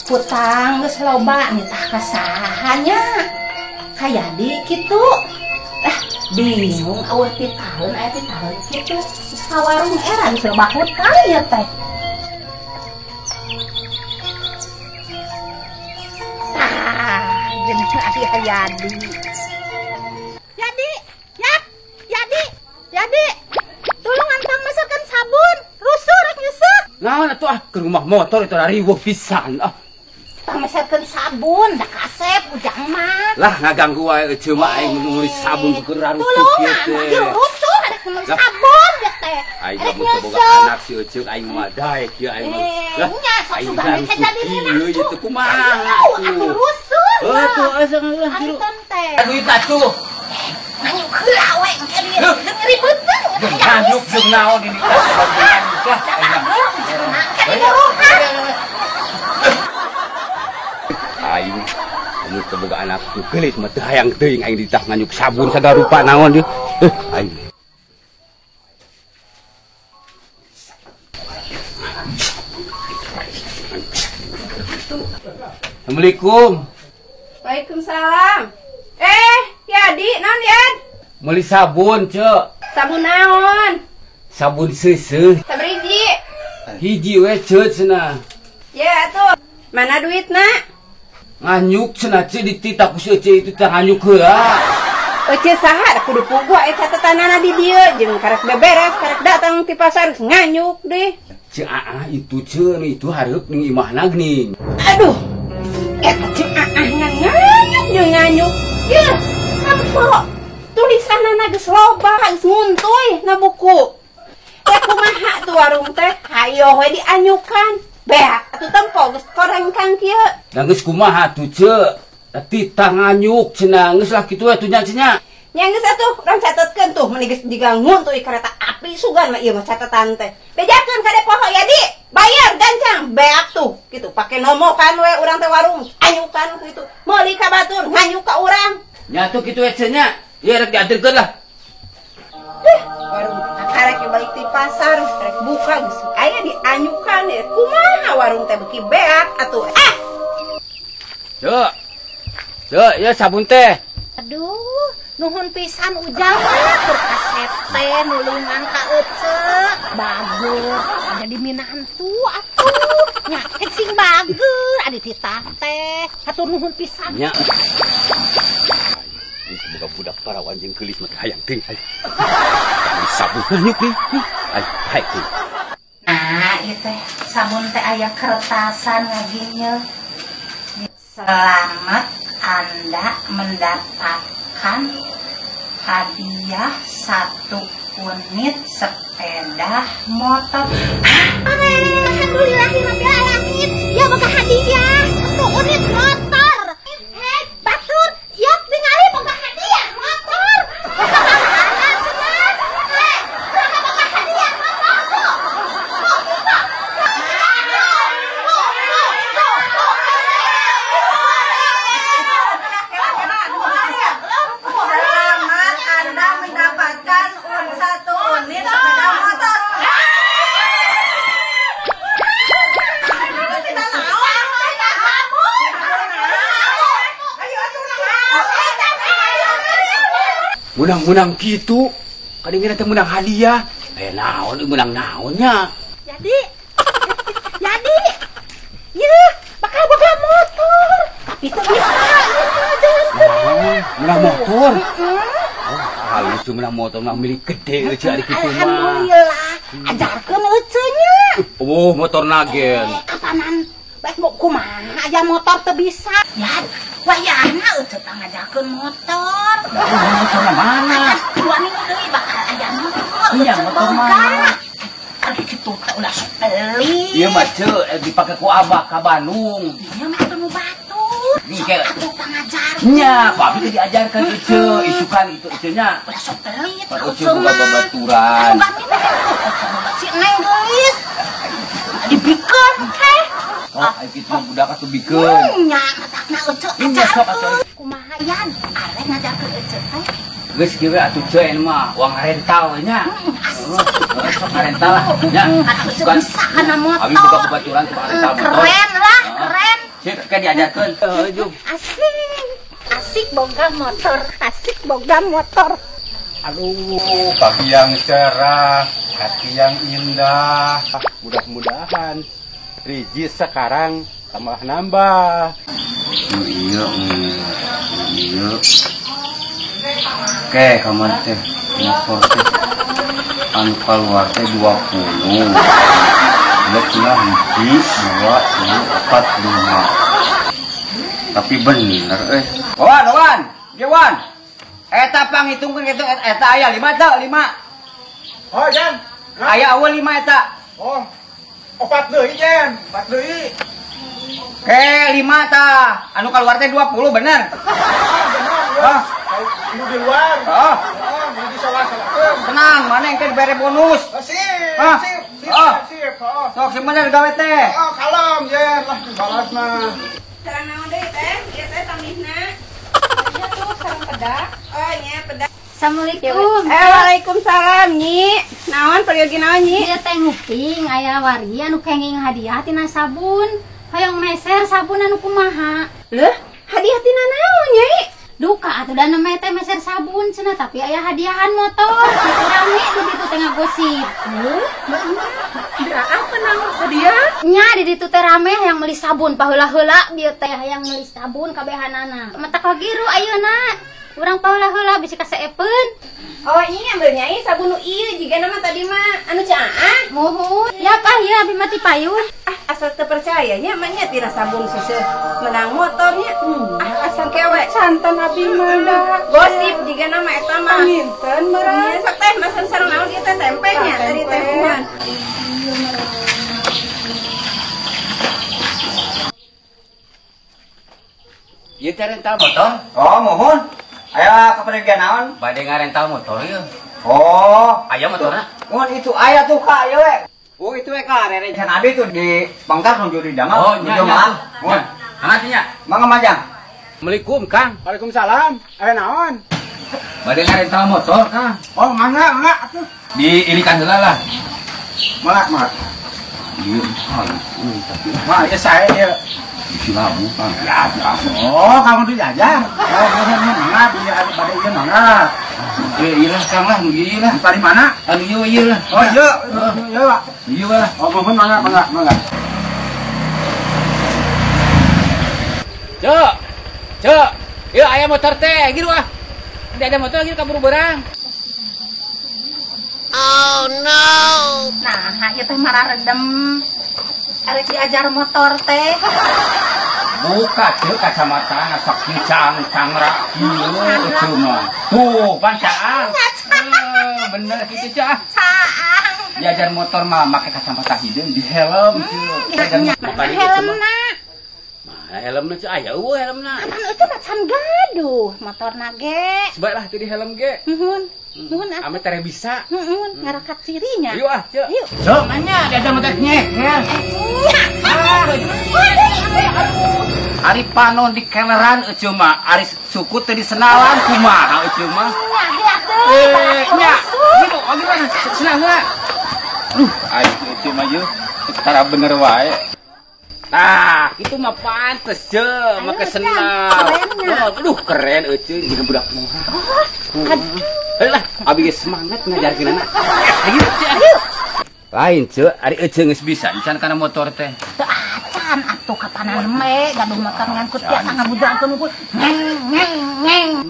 hutang geus loba nitah kasahanya kayak di kitu. Bingung awal ti tahun aya ti tahun kitu ka warung era geus loba hutang ya teh. Jeung adi Hayadi. Jadi tolong antang masakan sabun rusuh rek nyesek. Naon atuh ke rumah motor itu riweuh pisan. Tang masakan sabun da kasep ujang mah. Lah ngaganggu wae eceuk mah aing nulis sabun keur rarutuk kieu teh. Tolong rusuh rek ngomong sabun ya teh. Aing mah mun boga anak si eceuk aing mah daek kieu aing mah. Lah aing sudah jadi ieu ieu teh kumaha atuh rusuh. Atuh asa lah. Aduh itu atuh. Nganyuk heula we engke dieu ribeuteun. Nganyuk jeung naon ini teh sampean teh. Aing mun teu boga anak teu geulis mah teu hayang teuing aing ditah nganyuk sabun sagala rupa naon ieu. Aing. Assalamualaikum. Waalaikumsalam. Yadi, naon Yad? Meuli sabun, Cek. Sabun naon? Sabun seuseuh. Sabriji. Hiji we Cek cenah. Ya atuh. Mana duitna? Nganyuk cenah Cek dititah ku si Ece itu teh nganyuk heula. Ece saha kudu pugu aya catatanana di dieu jeung karek beberes, karek datang ti pasar nganyuk deh. Cek itu Cek itu hareup ning imahna geuning. Aduh. Eta cek nganyuk jeung nganyuk. Yeuh. Ampo tulisanana geus loba geus nguntuy na buku. Kumaha tuh warung teh hayo we dianyukan beak atuh tempo geus korengkang kieu. Da geus kumaha tuh Cek titah nganyuk cenah geus lah kitu atuh nya cenah. Nya geus atuh urang catetkeun tuh meuni geus jiga nguntuy kareta api sugan mah ieu mah catatan teh. Bejakeun ka depo Yadi bayar gancang beak tuh kitu pake nomokan we urang teh warung anyukan kitu meuli ka batur nganyuk ka urang. Nya tuh kitu ece nya. Ieu rek diaturkeun lah. Warung karek balik di pasar rek buka geus aya dianyukan ya. Kumaha warung teh beuki beak atuh. Cek, ya sabun teh. Aduh, nuhun pisan ujang mah keur kasep teh nulungan ka eceuk. Bager, ada di minantu atuh. Nya sing bager adi titah teh. Hatur nuhun pisan. Nya. Boga budak parawan jeung geulis mah hayang teuing ai. Sabun nganyuk nih. Ai, hai tuh. Ieu teh sabun teh aya kertasan ngajinya. Selamat Anda mendapatkan hadiah 1 unit sepeda motor. Alhamdulillahirrahmanirrahim. Ya boga hadiah 1 unit motor. Hei, batur, siap ningali boga hadiah motor. Kebanggaan cenah. Hei, urang boga hadiah motor tuh. Selamat Anda mendapatkan 1 unit sepeda motor. Menang-menang gitu. Kadang-kadang teh menang hadiah. Naon menang naonnya? Jadi, yeuh, bakal boga motor. Tapi teu bisa Menang motor. Halus tuh menang motor mah milik gede eueuh ari kitu mah. Alhamdulillah, ajarkeun eueuh nya. Oh, motor nagen. Kapanan baik mau kumaha aya motor teu bisa. Ya, wayahna eueuh tang ngajarkeun motor. Motor mana? 2 minggu deui bakal aya motor. Iya, motor mana? Ari kitu teh ulah sok beli. Ieu mah Cek dipake ku Abah ka Bandung. Ieu mah teu batu. Sok atuh pangajar. Nya, Papi teh diajarkan Cek, isukan itu nya. Ulah sok beli. Cek boga babaturan. Si Neng geulis. Dibikeun teh. Oh, kitu budak atuh bikeun. Nya matakna eueuh Nya sok atuh. Kumaha yan? Arek ngajarkeun eueuh teh. Geus kieu atuh Cek mah uang rental nya. Sok rental lah nya. Asukan bisa kana motor. Abi buka babaturan tukang rental motor. Keren lah, keren. Cek kan diajarkeun. Jeung. Asik boga motor, asik boga motor. Aduh, pagi yang cerah, hati yang indah. Mudah-mudahan Rijis sekarang tambah nambah. Iya. Oke, kamu teh motor teh anu keluar teh 20. Lihatnya hiji, 2, 3, 4, 5. Tapi bener Wan. Eta panghitungkeun kitu eta aya 5 teh, 5. Oh, Jan. Aya awal 5 eta. Oh. 4 deui, Jan. 4 deui. Ke 5 tah. Anu keluar teh 20 bener. Ah, ini di luar. Oh, Ini di salah-salah. tenang, mana yang kan bere bonus. Sip. Ah. Oh. Sip. Oh. Sok si bener gawe teh. Oh, kalem, Jan. Lah, balas mah. Sarang naon deui teh? Ieu teh tamihna. Ieu tuh sarang pedak. Oh, nya pedak. Assalamualaikum. Waalaikumsalam, Nyi. Naon pergi naon, Nyi? Ieu teh nguping aya wargi anu kenging hadiah tina sabun. Hoyong meser sabun anu kumaha. Leuh, hadiah tina naon, Nyai? Duka atuh da namanya teh meser sabun cenah tapi aya hadiahan motor. Kitu rame di ditu teh ngagosip. Apa naon hadiah? Nya di ditu teh rame yang meuli sabun paheula-heula bieu teh yang meuli sabun kabehanana. Mata kagiru ayeuna. Urang paheula-heula bisi kaseepeun. Oh, ini ambil Nyai sabun nu ieu jiga nama tadi mah anu caah. Muhun. Ya pah ya abi mati payun. Asal terpercaya nya mah nya tira sabun seuseut menang motornya. Asal kewek santan abi mah gosip jiga nama eta mah. Nginten meureun. Sok teh mesen sareng naon ieu teh tempe nya tadi teh kumaha. Ieu teh rental motor. Oh, mohon. Aya kepergian naon? Bade ngarental motor ieu. Oh, Aya motorna. mohon itu aya tuh Kak, ieu we. Oh, itu we Kak, rerencan abi tuh di Bangkar nuju di Damal. Oh, nya. Mohon. Angatinya. Mangga majang. Assalamualaikum, Kang. Waalaikumsalam. Aya naon? Bade ngarental motor, Kang. Oh, mangga atuh. Diilikan heula lah. Mangga. Ieu Mah, ya saya ieu. bisi labu, Kang. Ya. Oh, kamu dijajah. Oh, mangga biar ada pada ieu mangga. Ieu lah, Kang lah, nu ieu lah. Di mana? Anu ieu lah. Oh, ieu. Ieu, Pak. Ieu lah. Oh, mohon mangga. Cek. Ieu aya motor teh, gitu ah. Tidak ada motor lagi kabur barang. Nah, ieu teh mararedem. Arek diajar motor teh. Buka cek kacamata sok cangrak ieu itu mah. Tuh, pancaan. Bener kitu cah. Caang. Diajar motor mah make kacamata hideung di helm cek. Helmna. Nah, helmna cek aya eueuh helmna. Anu itu macan gaduh motorna ge. Sebaiklah teu di helm ge. Nuhun atuh. Ame tere bisa. Ngarakat cirinya. Yuk ah, cek. Yuk. Cek, nanya diajar motor nyekel. Ari panon di keleran euceum mah, ari suku teh di senalan kumaha euceum mah. Nya. Gitu, gimana? Senang enggak? Aduh, ari euceum mah yeuh. Tara bener wae. Nah, itu mah pantes je, make senal. Aduh, keren euceum jeung budak murah. Aduh. Lah, abi geus semangat ngajarkeun anak. Ayo. Lain, Cek, ari euceung geus bisa encan kana motor teh. Acan atuh kapanan me gaduh motor ngangkut biasa ngabudangkeun unggul. Ngeng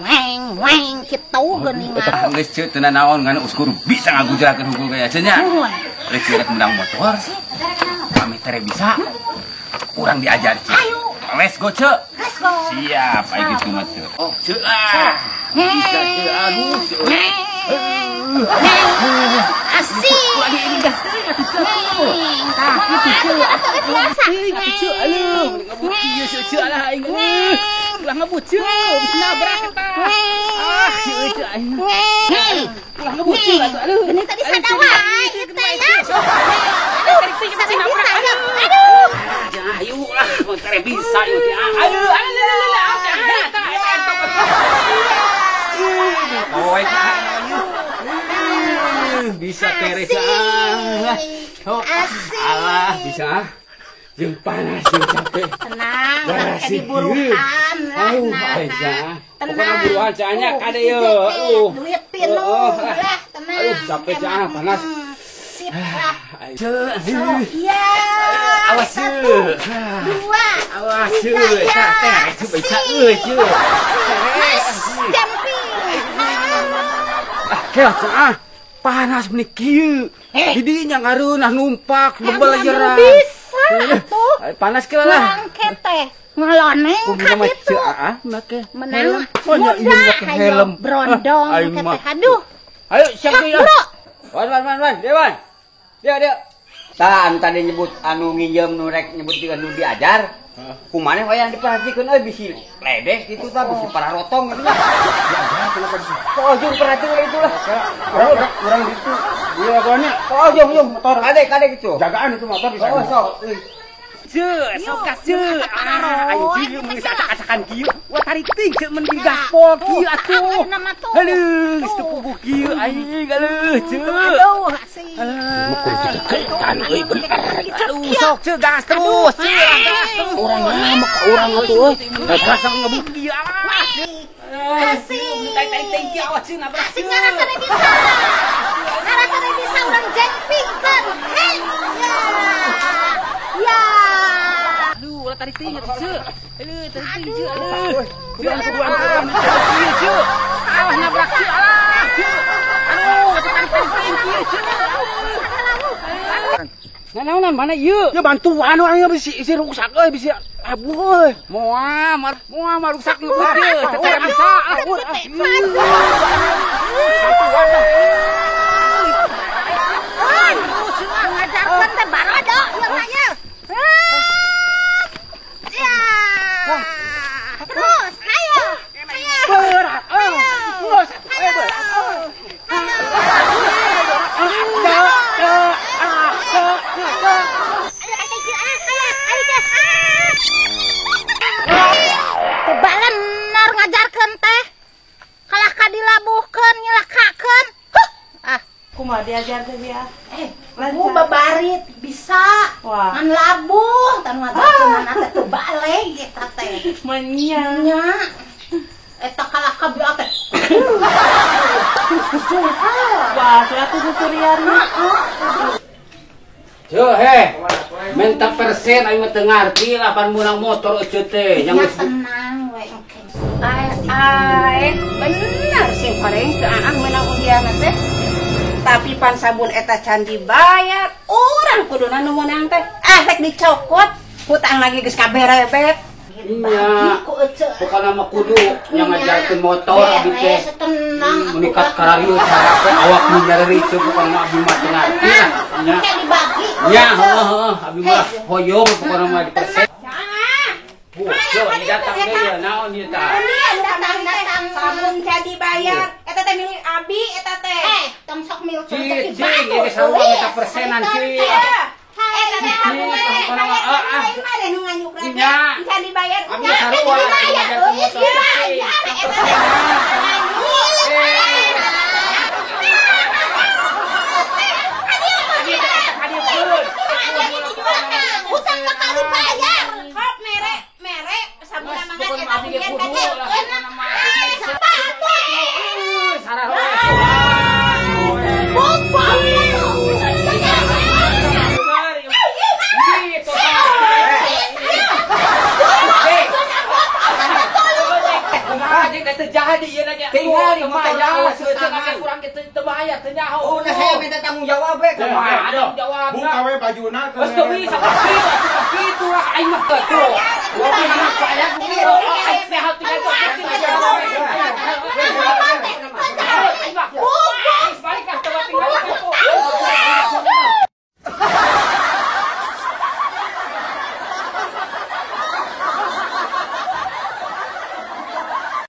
kitu geuningan. Eta geus Cek teu naon ngana uskur bisa ngagujrakeun hungkul gaya cenah. Rek rek menang motor. Kami tere bisa. Kurang diajar, Cek. Ayo. Let's go, Cek. Let's go. Siap, ayo gitu mah, Cek. Oh, Cek ah. Bisa, Cek. Aduh, Cek. Asik. Lagi ini gas teh atuh, Cek. Tah, kitu, Cek. Atuh biasa. Atuh, Cek. Aduh, ngebut ieu, Cek lah aing. Ulah ngebut, Cek. Bisa nabrak eta. Ah, Cek. Ulah ngebut, Cek. Aduh. Ini tadi sadawa ieu teh ya. Aduh, kita bisa ya. Aduh. Ayo lah, motor bisa yuk. Ayo, bisa teres. Oh, alah bisa. Jeung panas jeung capek. Tenang, Wah, urang si di buruhan lah. Pokoknya buruan cahanya kade ye. Duit pinuh lah, tenang. Capek cah panas. Sip lah. Ce. Ya. Awas ce. 2. Awas ce. Tah teh ce baca euy ce. Camping. Kela cah. Panas meni kieu. Di dinya ngareunah numpak bebelajaran. Bisa atuh. Panas kela lah. Mangke teh ngeloneng ka ditu. Make Menang. Banyak ieu make helm. Brondong Aing ke mah. teh. Aduh. Ayo siap ya. Bro. Wan. Dewan. Dia. Tah anu tadi nyebut anu nginjem nu rek nyebut anu diajar. Kumaneh wayang diperhatikeun euy bisi ledeh kitu tah bisi para rotong gitu nya. Oh, jeung perhatikeun itu lah. Urang ditu. Iya gua Oh, jeung motor. Kade gitu. jagaan itu motor bisa. Oh, sok. Ce, sokas ce. Ayo cieu mun acak-acakan kieu. Wah tarik ting ce mun gaspol kieu atuh. Heuh, geus teu puguh kieu aing galeuh ce. Aduh, asih. Ketan euy bener. Aduh, sok ce gas terus. Ce, gas terus. Urang ngamuk ka urang atuh. Gas ngebuk kieu alah. Asih. Tarik kieu awas ce nabrak. Asih ngara teh bisa. Ngara teh bisa urang jengpingkeun. Heh. Ya. Aduh, ulah tarik ting atuh ce. Heuh, tarik ting ce. Aduh. Kuduan. Kieu ce. Alah nabrak ce alah. Ce. Aduh, tarik ting kieu ce. Naon mana ieu? Ya bantuan we bisi rusak euy bisi abu euy. Moal rusak nu kieu, teu bisa. Ngajarkeun teh barodo nya. Ya. Terus, ayo. Berat. Terus. Ayo berat. Tebalan nar ngajarkeun teh. Kalah kadilabuhkeun nyelakakeun. Kumaha diajar teh dia? Ku babarit bisa. Wah. Ngan labuh tan ngajarkeun teh teu baleg eta teh. Manya. Nya. Eta kalah kabeh teh. Wah, saya tuh susurian. Ceu minta persen aing mah teu ngarti lah pan meunang motor euceut teh. Nya tenang we engke. Bener sih goreng ke meunang undian teh. Tapi pan sabun eta can dibayar, urang kuduna nu meunang teh. Rek dicokot, hutang lagi geus kaberebet. Iya. Pokona mah kudu yang ngajarkeun motor abdi teh. Munikat kararieu cara teh awak nu nyareureut pokona abdi mah teu ngarti lah. Nya. Kayak dibagi. Ya, heeh, abdi mah hoyong pokona mah di persen. Bu, ini datang deh ya, naon ieu tah? Datang sabun can dibayar. Eta teh milik Abi, eta teh. Tong sok mil Cing, ini sarua minta persenan cing. Eta teh aku mah nu nganyuk can dibayar. Abi sarua ngajarkeun motor cing. Hutang bakal dibayar. Hop mere sabun mangan eta undian Tinggal di maya, sekarang kurang kita terbayar, ternyata. Oh, nah saya minta tanggung jawab, Tanggung jawab. Buka we bajuna ke. Geus teu bisa kitu lah aing mah tuh. Gua mah payah kitu. Aing sehat tinggal balik ka tinggal.